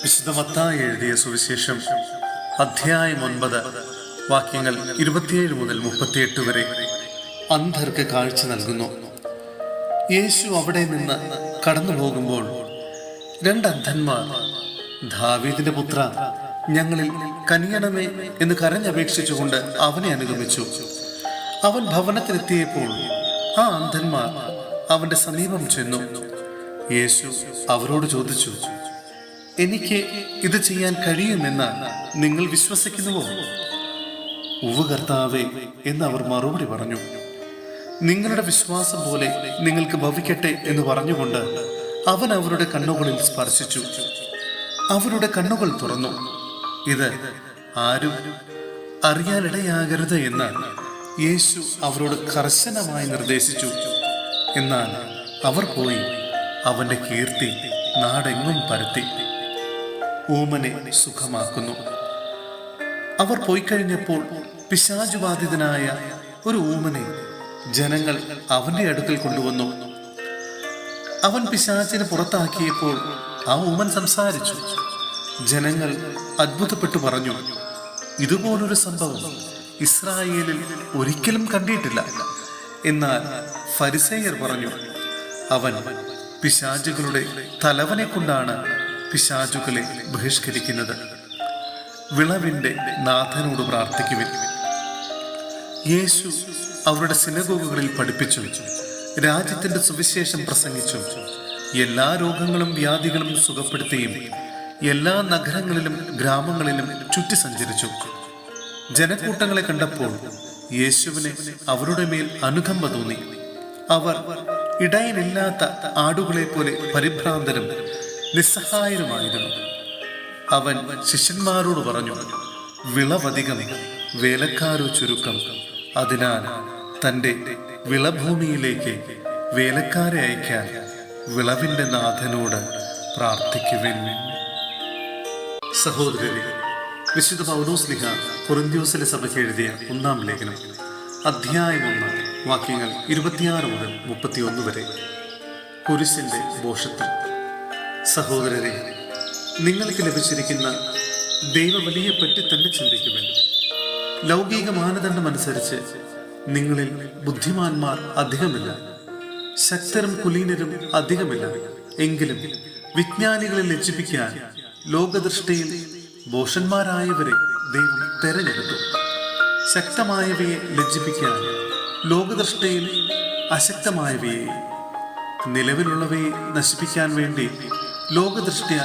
വിശുദ്ധ മത്തായി എഴുതിയ സുവിശേഷം അധ്യായം 9 വാക്യങ്ങൾ 27 മുതൽ 38 വരെ. അന്ധർക്ക് കാഴ്ച നൽകുന്നു. യേശു അവിടെ നിന്ന് കടന്നു പോകുമ്പോൾ രണ്ട് അന്ധന്മാർ, ദാവീദിന്റെ പുത്ര, ഞങ്ങളിൽ കനിയണമേ എന്ന് കരഞ്ഞപേക്ഷിച്ചുകൊണ്ട് അവനെ അനുഗമിച്ചു. അവൻ ഭവനത്തിലെത്തിയപ്പോൾ ആ അന്ധന്മാർ അവന്റെ സമീപം ചെന്നു. യേശു അവരോട് ചോദിച്ചു, എനിക്ക് ഇത് ചെയ്യാൻ കഴിയുമെന്ന് നിങ്ങൾ വിശ്വസിക്കുന്നുവോ? ഉവ്വ് കർത്താവേ എന്ന് അവർ മറുപടി പറഞ്ഞു. നിങ്ങളുടെ വിശ്വാസം പോലെ നിങ്ങൾക്ക് ഭവിക്കട്ടെ എന്ന് പറഞ്ഞുകൊണ്ട് അവൻ അവരുടെ കണ്ണുകളിൽ സ്പർശിച്ചു. അവരുടെ കണ്ണുകൾ തുറന്നു. ഇത് ആരും അറിയാനിടയാകരുത് എന്ന് യേശു അവരോട് കർശനമായി നിർദ്ദേശിച്ചു. എന്നാൽ അവർ പോയി അവന്റെ കീർത്തി നാടെങ്ങും പരത്തി. ഊമനെ സുഖമാക്കുന്നു. അവർ പോയി കഴിഞ്ഞപ്പോൾ പിശാചുബാധിതനായ ഒരു ഊമനെ ജനങ്ങൾ അവന്റെ അടുക്കൽ കൊണ്ടുവന്നു. അവൻ പിശാചിനെ പുറത്താക്കിയപ്പോൾ ആ ഊമൻ സംസാരിച്ചു. ജനങ്ങൾ അത്ഭുതപ്പെട്ടു പറഞ്ഞു, ഇതുപോലൊരു സംഭവം ഇസ്രായേലിൽ ഒരിക്കലും കണ്ടിട്ടില്ല. എന്നാൽ ഫരിസേയർ പറഞ്ഞു, അവൻ പിശാചുകളുടെ തലവനെ കൊണ്ടാണ് പിശാചുകളെ ബഹിഷ്കരിക്കുന്നത്. വിളവിന്റെ നാഥനോട് പ്രാർത്ഥിക്കുവിൻ. യേശു അവരുടെ സിനഗോഗുകളിൽ പഠിപ്പിച്ചു, രാജ്യത്തിന്റെ സുവിശേഷം പ്രസംഗിച്ചു. എല്ലാ രോഗങ്ങളും വ്യാധികളും സുഖപ്പെടുത്തിയും എല്ലാ നഗരങ്ങളിലും ഗ്രാമങ്ങളിലും ചുറ്റി സഞ്ചരിച്ചു. ജനക്കൂട്ടങ്ങളെ കണ്ടപ്പോൾ യേശുവിനെ അവരുടെ മേൽ അനുകമ്പ തോന്നി. അവർ ഇടയനില്ലാത്ത ആടുകളെ പോലെ പരിഭ്രാന്തരും നിസ്സഹായരുമായിരുന്നു. അവൻ ശിഷ്യന്മാരോട് പറഞ്ഞു, വിളവധികം, വേലക്കാരോ ചുരുക്കം. അതിനാൽ തൻ്റെ വിളഭൂമിയിലേക്ക് വേലക്കാരെ അയക്കാൻ വിളവിന്റെ നാഥനോട് പ്രാർത്ഥിക്കുവിൻ. സഹോദരരെ, വിശുദ്ധ പൗലോസ്ലീഹ കൊരിന്ത്യോസിലെ സഭയ്ക്ക് എഴുതിയ 1-ാം ലേഖനം അധ്യായം 1 വാക്യങ്ങൾ 26 മുതൽ 31 വരെ. കുരിശിന്റെ ഭോഷത്വം. സഹോദരരെ, നിങ്ങൾക്ക് ലഭിച്ചിരിക്കുന്ന ദൈവബലിയെ പറ്റി തന്നെ ചിന്തിക്കുവിൻ. ലൗകിക മാനദണ്ഡം അനുസരിച്ച് നിങ്ങളിൽ ബുദ്ധിമാന്മാർ അധികമില്ല, ശക്തരും കുലീനരും അധികമില്ല. എങ്കിലും വിജ്ഞാനികളെ ലജ്ജിപ്പിക്കാൻ ലോകദൃഷ്ടിയിൽ ഭോഷന്മാരായവരെ ദൈവം തെരഞ്ഞെടുത്തു. ശക്തമായവയെ ലജ്ജിപ്പിക്കാൻ ലോകദൃഷ്ടിയിൽ അശക്തമായവയെ, നിലവിലുള്ളവയെ നശിപ്പിക്കാൻ വേണ്ടി ലോകദൃഷ്ട്യാ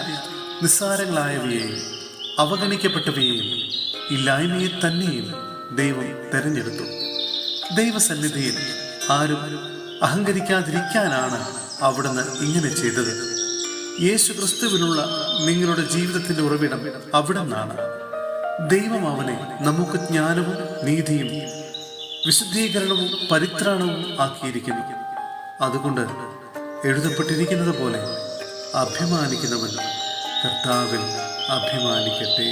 നിസ്സാരങ്ങളായവയെയും അവഗണിക്കപ്പെട്ടവയെയും ഇല്ലായ്മയെ തന്നെയും ദൈവം തെരഞ്ഞെടുത്തു. ദൈവസന്നിധിയിൽ ആരും അഹങ്കരിക്കാതിരിക്കാനാണ് അവിടുന്ന് ഇങ്ങനെ ചെയ്തത്. യേശു ക്രിസ്തുവിലുള്ള നിങ്ങളുടെ ജീവിതത്തിന്റെ ഉറവിടം അവിടുന്നാണ്. ദൈവം അവനെ നമുക്ക് ജ്ഞാനവും നീതിയും വിശുദ്ധീകരണവും പരിത്രാണവും ആക്കിയിരിക്കുന്നു. അതുകൊണ്ട് എഴുതപ്പെട്ടിരിക്കുന്നത് പോലെ അഭിമാനിക്കുന്നവൻ കർത്താവിൽ അഭിമാനിക്കട്ടെ.